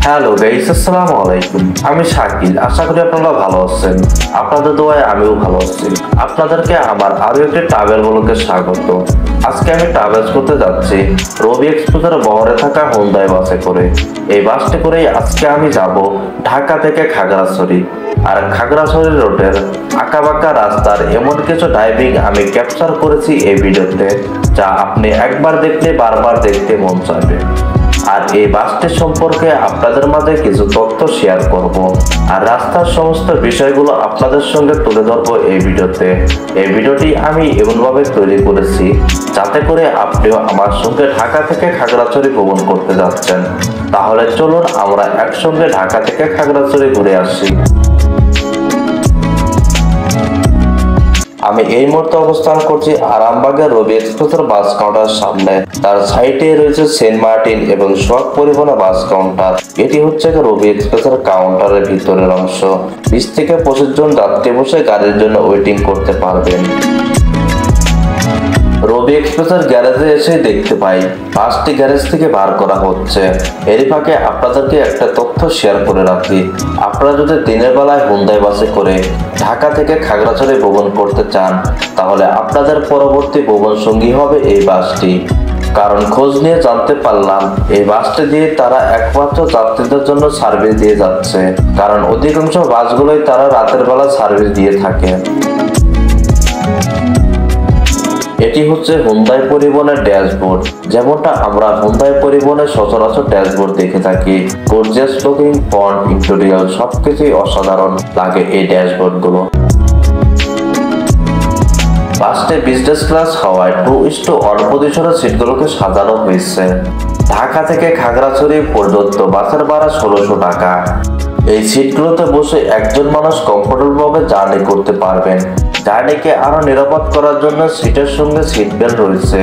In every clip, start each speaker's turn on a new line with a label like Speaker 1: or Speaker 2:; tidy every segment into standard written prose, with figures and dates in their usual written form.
Speaker 1: Hello guys, আসসালামু আলাইকুম। আমি শাকিল, আশা করি আপনারা ভালো আছেন। আপনাদের দোয়ায় আমিও ভালো আছি। আপনাদেরকে আমার আরো একটি ট্রাভেল ব্লগে স্বাগত। আজকে আমি ট্রাভেলস করতে যাচ্ছি রবি এক্সপ্রেসের বহরে থাকা হোন্ডাই বাসে করে। এই বাসটি করেই আজকে আমি যাব ঢাকা থেকে খাগড়াছড়ি। আর খাগড়াছড়ি রোডের আঁকাবাঁকা রাস্তার এমন কিছু ড্রাইভিং আমি ক্যাপচার করেছি এই ভিডিওতে, যা আপনি একবার দেখলে বারবার দেখতে মন চাইবে। আর এই বাসটি সম্পর্কে আপনাদের মাঝে কিছু তথ্য শেয়ার করব, আর রাস্তার সমস্ত বিষয়গুলো আপনাদের সঙ্গে তুলে ধরবো এই ভিডিওতে। এই ভিডিওটি আমি এমনভাবে তৈরি করেছি যাতে করে আপনিও আমার সঙ্গে ঢাকা থেকে খাগড়াছড়ি ভ্রমণ করতে যাচ্ছেন। তাহলে চলুন আমরা একসঙ্গে ঢাকা থেকে খাগড়াছড়ি ঘুরে আসি। আমি এই মুহূর্তে অবস্থান করছি আরামবাগের রবি এক্সপ্রেসের বাস কাউন্টার সামনে। তার সাইডে রয়েছে সেন্ট মার্টিন এবং সোহাগ পরিবহনের বাস কাউন্টার। এটি হচ্ছে রবি এক্সপ্রেসের কাউন্টারের ভিতরের অংশ। 20 থেকে 25 জন যাত্রী বসে গাড়ির জন্য ওয়েটিং করতে পারবেন। রবি এক্সপ্রেসের গ্যারেজে এসে দেখতে পাই বাসটি গ্যারেজ থেকে বার করা হচ্ছে। এরই ফাঁকে আপনাদেরকে একটা তথ্য শেয়ার করে রাখি। আপনারা যদি দিনের বেলায় হোন্ডাই বাসে করে ঢাকা থেকে খাগড়াছড়ি ভ্রমণ করতে চান, তাহলে আপনাদের পরবর্তী ভ্রমণ সঙ্গী হবে এই বাসটি। কারণ খোঁজ নিয়ে জানতে পারলাম এই বাসটি দিয়ে তারা একমাত্র যাত্রীদের জন্য সার্ভিস দিয়ে যাচ্ছে, কারণ অধিকাংশ বাসগুলোই তারা রাতের বেলা সার্ভিস দিয়ে থাকে। এটি হচ্ছে হোন্ডাই পরিবহনের ড্যাশবোর্ড। যেমনটা আমরা হোন্ডাই পরিবহনের সচরাচর ড্যাশবোর্ড দেখে থাকি। গর্জিয়াস লুকিং, ফন্ট, ইন্টেরিয়র সবকিছুই অসাধারণ লাগে এই ড্যাশবোর্ড গুলো। বাসটি বিজনেস ক্লাস হওয়ায় 2:1 পজিশনের সিটগুলোকে সাজানো হয়েছে। ঢাকা থেকে খাগড়াছড়ি পর্যন্ত বাসের ভাড়া 1600 টাকা। এই সিটগুলোতে বসে একজন মানুষ কমফোর্টেবল ভাবে জার্নি করতে পারবেন। জার্নিকে আরো নিরাপদ করার জন্য সিটের সঙ্গে সিট বেল্ট রয়েছে।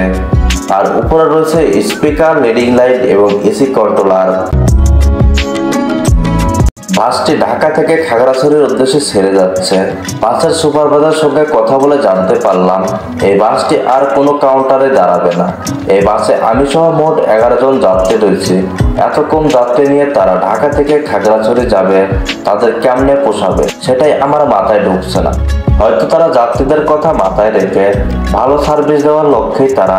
Speaker 1: আর উপরে রয়েছে স্পিকার, লিডিং লাইট এবং এসি কন্ট্রোলার। বাসটি ঢাকা থেকে খাগড়াছড়ির উদ্দেশ্যে ছেড়ে যাচ্ছে। বাসের সুপারভাইজার সঙ্গে কথা বলে জানতে পারলাম এই বাসটি আর কোনো কাউন্টারে দাঁড়াবে না। এই বাসে আমি সহ মোট 11 জন যাত্রী রয়েছে। এত কম যাত্রী নিয়ে তারা ঢাকা থেকে খাগড়াছড়ি যাবে, তাদের কেমনে পোষাবে সেটাই আমার মাথায় ঢুকছে না। হয়তো তারা যাত্রীদের কথা মাথায় রেখে ভালো সার্ভিস দেওয়ার লক্ষ্যেই তারা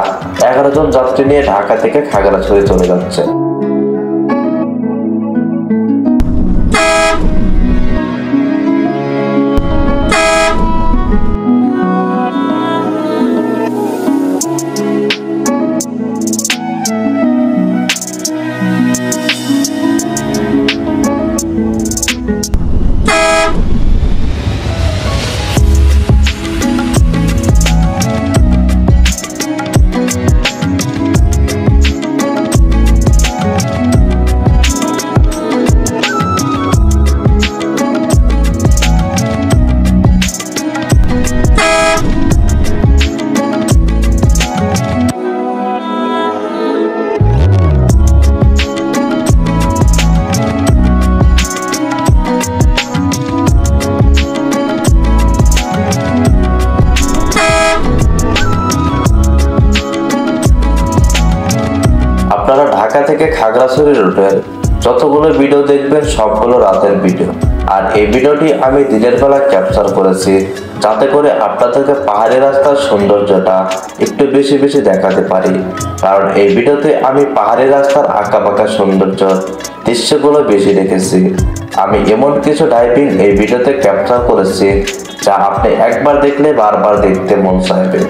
Speaker 1: 11 জন যাত্রী নিয়ে ঢাকা থেকে খাগড়াছড়ি চলে যাচ্ছে। আপনারা ঢাকা থেকে খাগড়াছড়ি রুটের যতগুলো ভিডিও দেখবেন সবগুলো রাতের ভিডিও। আর এই ভিডিওটি আমি দিনের বেলা ক্যাপচার করেছি যাতে করে আপনাদেরকে পাহাড়ি রাস্তার সৌন্দর্যটা একটু বেশি বেশি দেখাতে পারি। কারণ এই ভিডিওতে আমি পাহাড়ি রাস্তার আঁকাবাঁকা সৌন্দর্য দৃশ্যগুলো বেশি রেখেছি। আমি এমন কিছু ড্রাইভিং এই ভিডিওতে ক্যাপচার করেছি যা আপনি একবার দেখলে বারবার দেখতে মন চাইবে।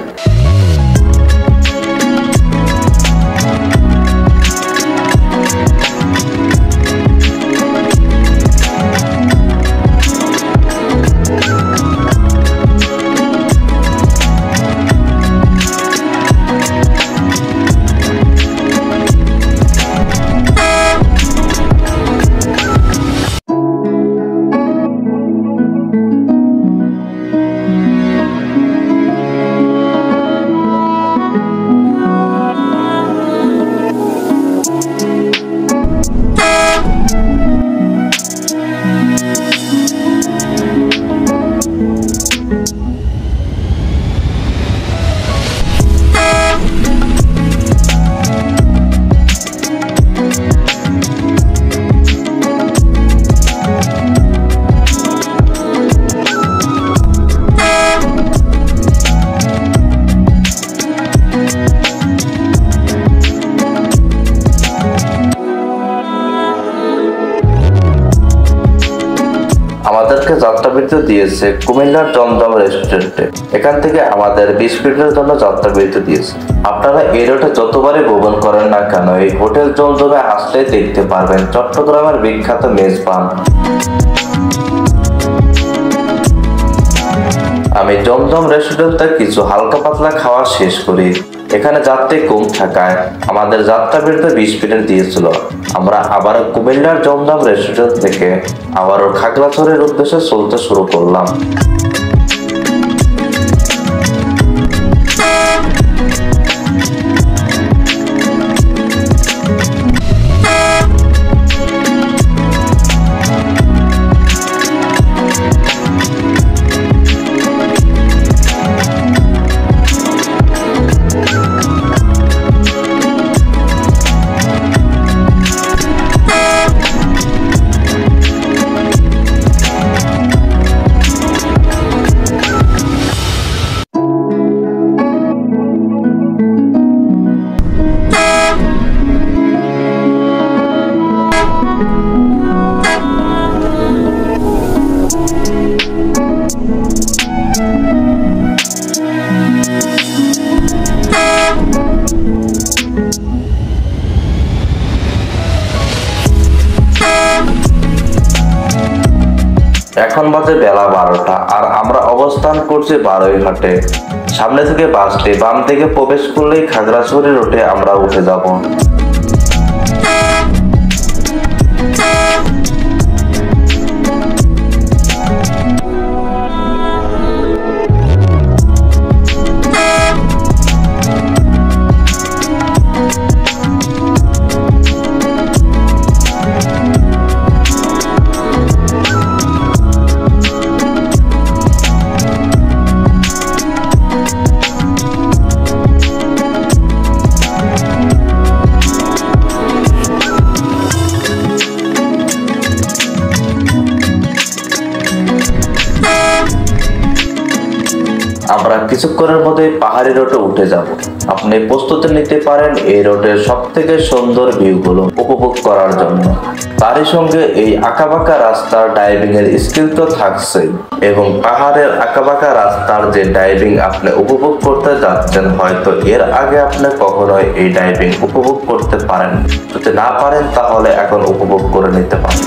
Speaker 1: যাত্রাবিরতি দিয়েছে কুমিল্লার জমজম রেস্টুরেন্টে। এখান থেকে আমাদের 20 মিনিটের জন্য যাত্রাবিরতি দিয়েছে। আপনারা এই রোডে যতবারই ভ্রমণ করেন না কেন, এই হোটেল জমজমে আসলেই দেখতে পারবেন চট্টগ্রামের বিখ্যাত মেজবান। আমি জমজম রেস্টুরেন্টে কিছু হালকা পাতলা খাওয়া শেষ করি। এখানে যাত্রী কম থাকায় আমাদের যাত্রাবিরতি 20 মিনিট দিয়েছিল। আমরা আবার কুমিল্লার জমজম রেস্টুরেন্ট থেকে আবারও খাগড়াছড়ির উদ্দেশ্যে চলতে শুরু করলাম। এখন বাজে বেলা 12টা আর আমরা অবস্থান করছি বারৈঘাটে। সামনে থেকে বাসটি বাম থেকে প্রবেশ করলেই খাগড়াছড়ি রোডে আমরা উঠে যাব। আমরা কিছুক্ষণের মধ্যে পাহাড়ি রোডে উঠে যাব। আপনি প্রস্তুতি নিতে পারেন এই রোডের সব থেকে সুন্দর ভিউগুলো উপভোগ করার জন্য। তারই সঙ্গে এই আঁকাবাঁকা রাস্তার ডাইভিং এর স্কিল তো থাকছেই, এবং পাহাড়ের আঁকাবাঁকা রাস্তার যে ডাইভিং আপনি উপভোগ করতে যাচ্ছেন, হয়তো এর আগে আপনি কখনোই এই ডাইভিং উপভোগ করতে পারেন। যদি না পারেন তাহলে এখন উপভোগ করে নিতে পারেন।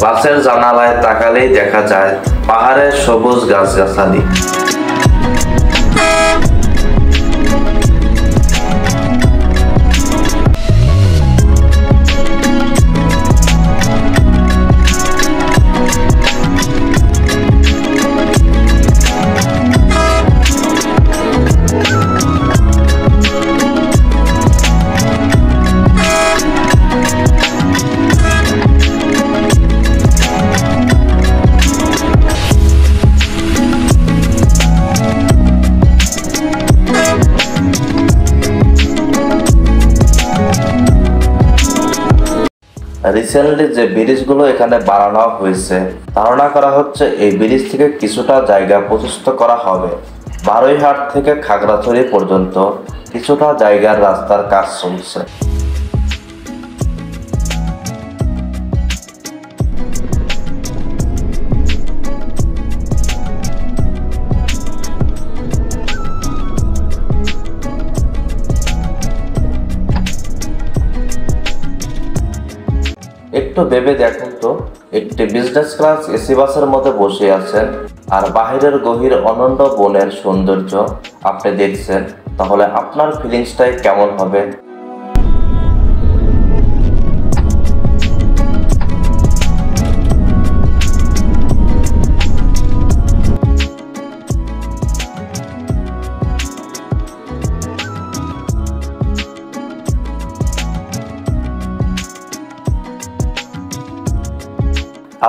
Speaker 1: বাসের জানালায় তাকালেই দেখা যায় পাহাড়ের সবুজ গাছগাছালি। রিসেন্টলি যে ব্রিজগুলো এখানে বানানো হয়েছে, ধারণা করা হচ্ছে এই ব্রিজ থেকে কিছুটা জায়গা প্রশস্ত করা হবে। বারৈহাট থেকে খাগড়াছড়ি পর্যন্ত কিছুটা জায়গার রাস্তার কাজ চলছে। একটু ভেবে দেখুন তো, একটি বিজনেস ক্লাস এসি বাসের মধ্যে বসে আছেন আর বাহিরের গভীর অনন্য বনের সৌন্দর্য আপনি দেখছেন, তাহলে আপনার ফিলিংসটাই কেমন হবে?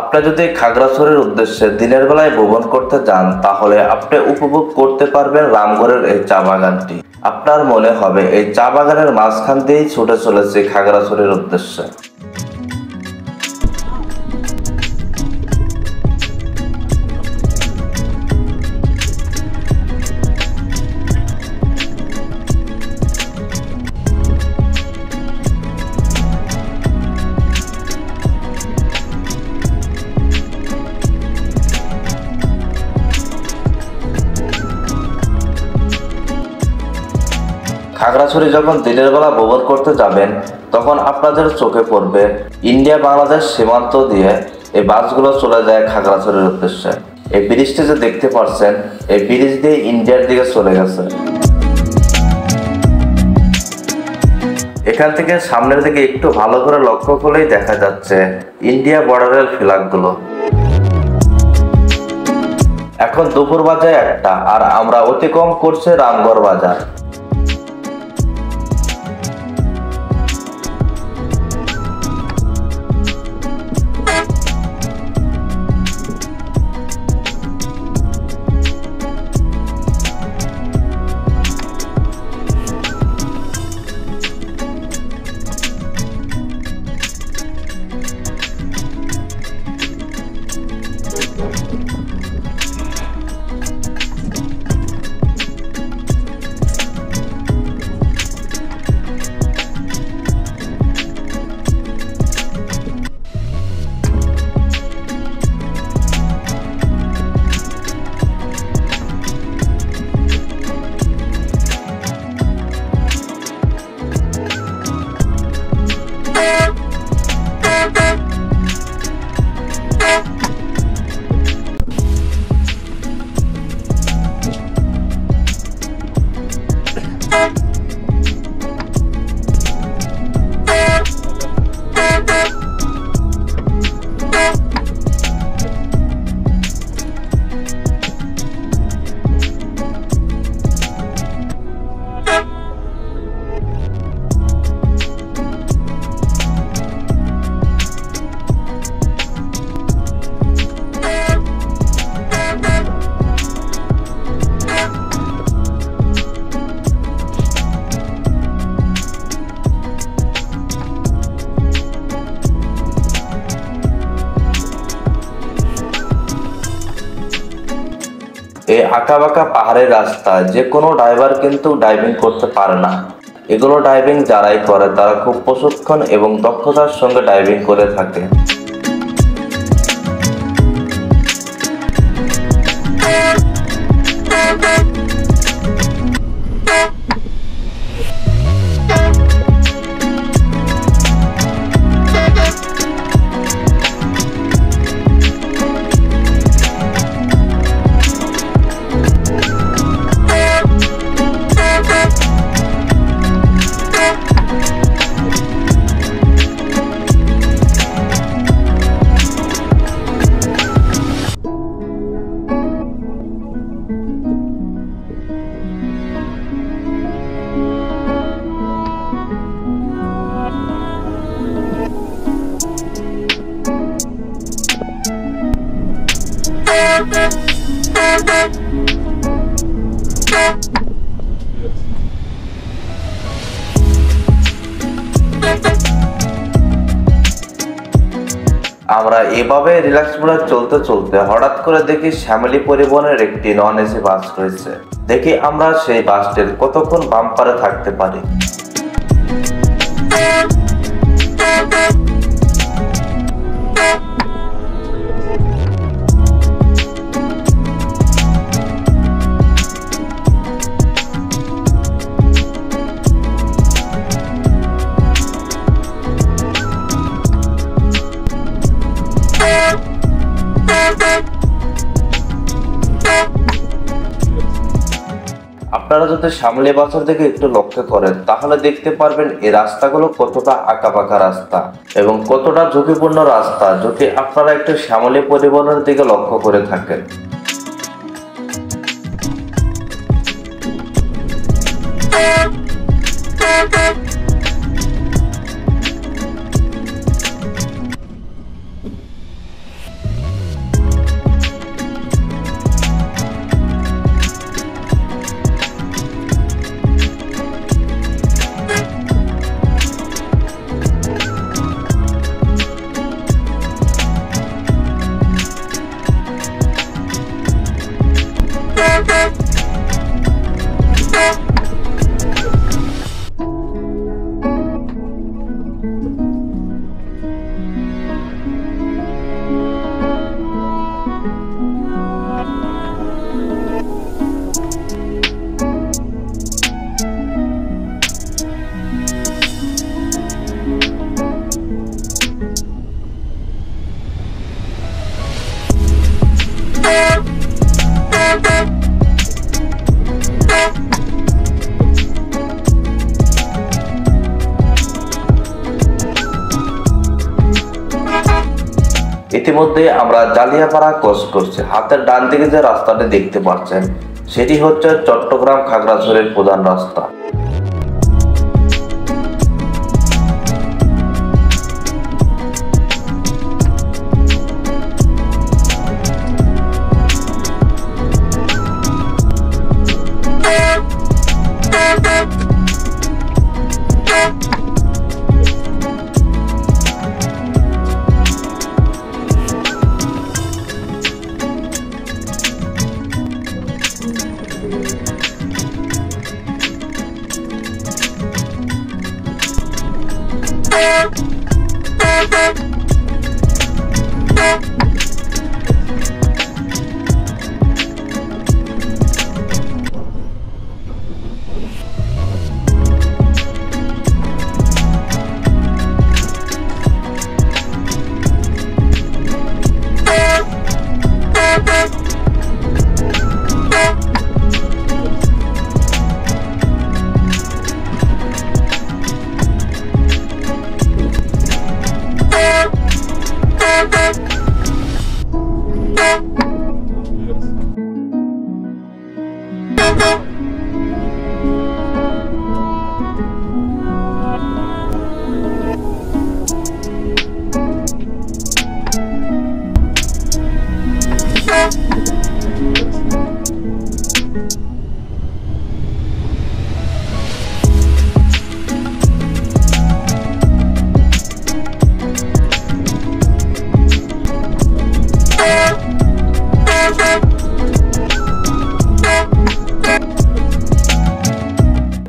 Speaker 1: আপনি যদি খাগড়াছড়ির উদ্দেশ্যে দিনের বেলায় ভ্রমণ করতে যান, তাহলে আপনি উপভোগ করতে পারবেন রামগড়ের এই চা বাগানটি। আপনার মনে হবে এই চা বাগানের মাঝখান দিয়েই ছুটে চলেছে খাগড়াছড়ির উদ্দেশ্যে। খাগড়াছড়ি যখন দিনের বেলা ভ্রমণ করতে যাবেন, তখন আপনাদের চোখে পড়বে ইন্ডিয়া বাংলাদেশ সীমান্ত দিয়ে এই বাসগুলো চলে যায় খাগড়াছড়ির উদ্দেশ্যে। এই ব্রিজটি যে দেখতে পাচ্ছেন, এই ব্রিজ দিয়ে ইন্ডিয়ার দিকে চলে গেছে। এখান থেকে সামনের দিকে একটু ভালো করে লক্ষ্য করলেই দেখা যাচ্ছে ইন্ডিয়া বর্ডারের ফ্ল্যাগগুলো। এখন দুপুর বাজে 1টা আর আমরা অতিক্রম করছে রামগড় বাজার। এই আঁকাবাঁকা পাহাড়ের রাস্তা যে কোনো ড্রাইভার কিন্তু ড্রাইভিং করতে পারে না। এগুলো ড্রাইভিং যারাই করে তারা খুব প্রশিক্ষণ এবং দক্ষতার সঙ্গে ড্রাইভিং করে থাকে। আমরা এভাবে রিল্যাক্স মোডে চলতে চলতে হঠাৎ করে দেখি শ্যামলী পরিবহনের একটি নন এসি বাস রয়েছে। দেখি আমরা সেই বাসটির কতক্ষণ বাম্পারে থাকতে পারি। আপনারা যদি শ্যামলী বাসের দিকে একটু লক্ষ্য করেন তাহলে দেখতে পারবেন এই রাস্তাগুলো কতটা আঁকাবাঁকা রাস্তা এবং কতটা ঝুঁকিপূর্ণ রাস্তা, যদি আপনারা একটু শ্যামলী পরিবহনের দিকে লক্ষ্য করে থাকেন। ইতিমধ্যে আমরা জালিয়াপাড়া ক্রস করছি। হাতের ডান দিকে যে রাস্তাটি দেখতে পাচ্ছেন সেটি হচ্ছে চট্টগ্রাম খাগড়াছড়ির প্রধান রাস্তা।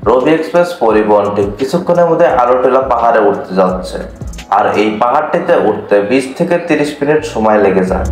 Speaker 1: রবি এক্সপ্রেস পরিবহনটি কিছুক্ষণের মধ্যে আরোটেলা পাহাড়ে উঠতে যাচ্ছে, আর এই পাহাড়টিতে উঠতে 20 থেকে 30 মিনিট সময় লেগে যায়।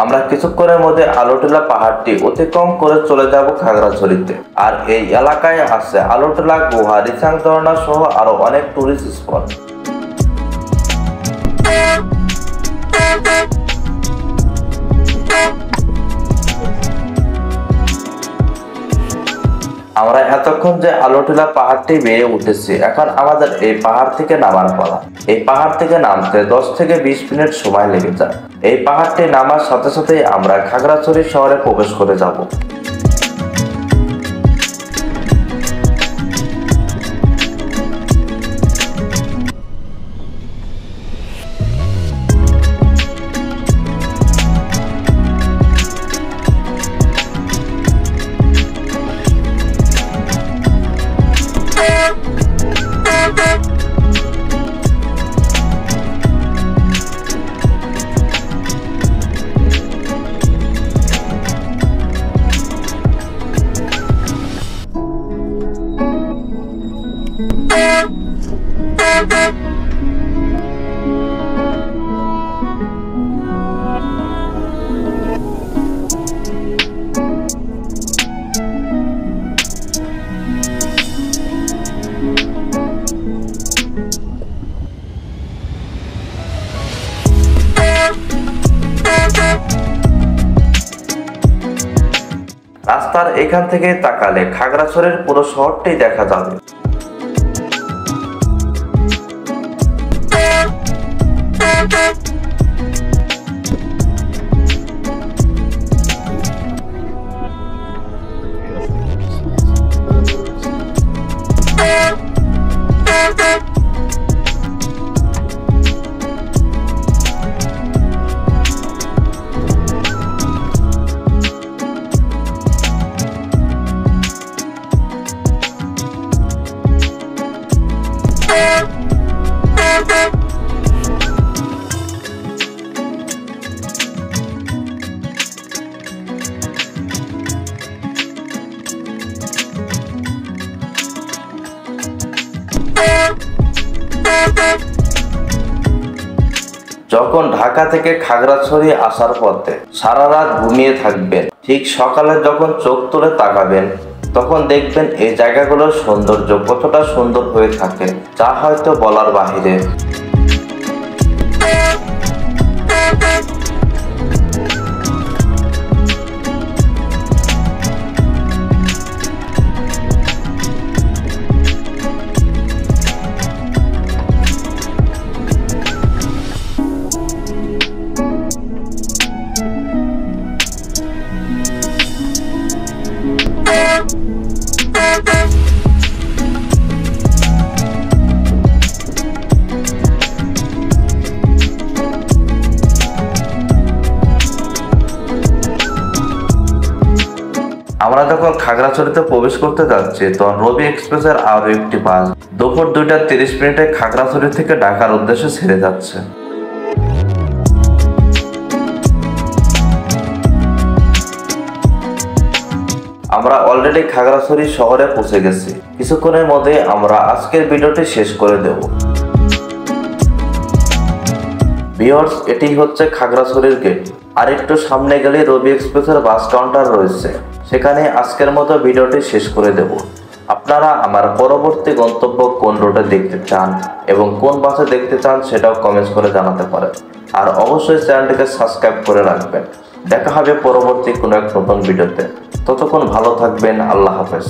Speaker 1: আমরা কিছুক্ষণের মধ্যে আলোটিলা পাহাড়টি অতিক্রম করে চলে যাব খাগড়াছড়িতে। আর এই এলাকায় আছে আলোটিলা গুহা, রিসাং ঝর্ণা সহ আরো অনেক টুরিস্ট স্পট। আমরা এতক্ষণ যে আলোটিলা পাহাড়টি বেয়ে উঠেছি, এখন আমাদের এই পাহাড় থেকে নামার পালা। এই পাহাড় থেকে নামতে 10 থেকে 20 মিনিট সময় লেগে যায়। এই পাহাড়টি নামার সাথে সাথে আমরা খাগড়াছড়ি শহরে প্রবেশ করে যাব। রাস্তার এখান থেকে তাকালে খাগড়াছড়ির পুরো শহরটি দেখা যাবে। যখন ঢাকা থেকে খাগড়াছড়ি আসার পথে সারা রাত ঘুমিয়ে থাকবেন, ঠিক সকালে যখন চোখ তুলে তাকাবেন তখন দেখবেন এই জায়গাগুলোর সৌন্দর্য কতটা সুন্দর হয়ে থাকে, যা হয়তো বলার বাহিরে। আমরা যখন খাগড়াছড়িতে প্রবেশ করতে যাচ্ছি তখন রবি এক্সপ্রেসের আরো একটি বাস দুপুর 2:30 খাগড়াছড়ি থেকে ঢাকার উদ্দেশ্যে ছেড়ে যাচ্ছে। আমরা অলরেডি খাগড়াছড়ি শহরে পৌঁছে গেছি। কিছুক্ষণের মধ্যে আমরা আজকের ভিডিওটি শেষ করে দেব। ভিউয়ার্স, এটি হচ্ছে খাগড়াছড়ির গেট। আর একটু সামনে গেলে রবি এক্সপ্রেসের বাস কাউন্টার রয়েছে, সেখানে আজকের মতো ভিডিওটি শেষ করে দেব। আপনারা আমার পরবর্তী গন্তব্য কোন রুটে দেখতে চান এবং কোন বাসে দেখতে চান সেটাও কমেন্টস করে জানাতে পারেন। আর অবশ্যই চ্যানেলটিকে সাবস্ক্রাইব করে রাখবেন। দেখা হবে পরবর্তী কোনো এক নতুন ভিডিওতে। ততক্ষণ ভালো থাকবেন। আল্লাহ হাফেজ।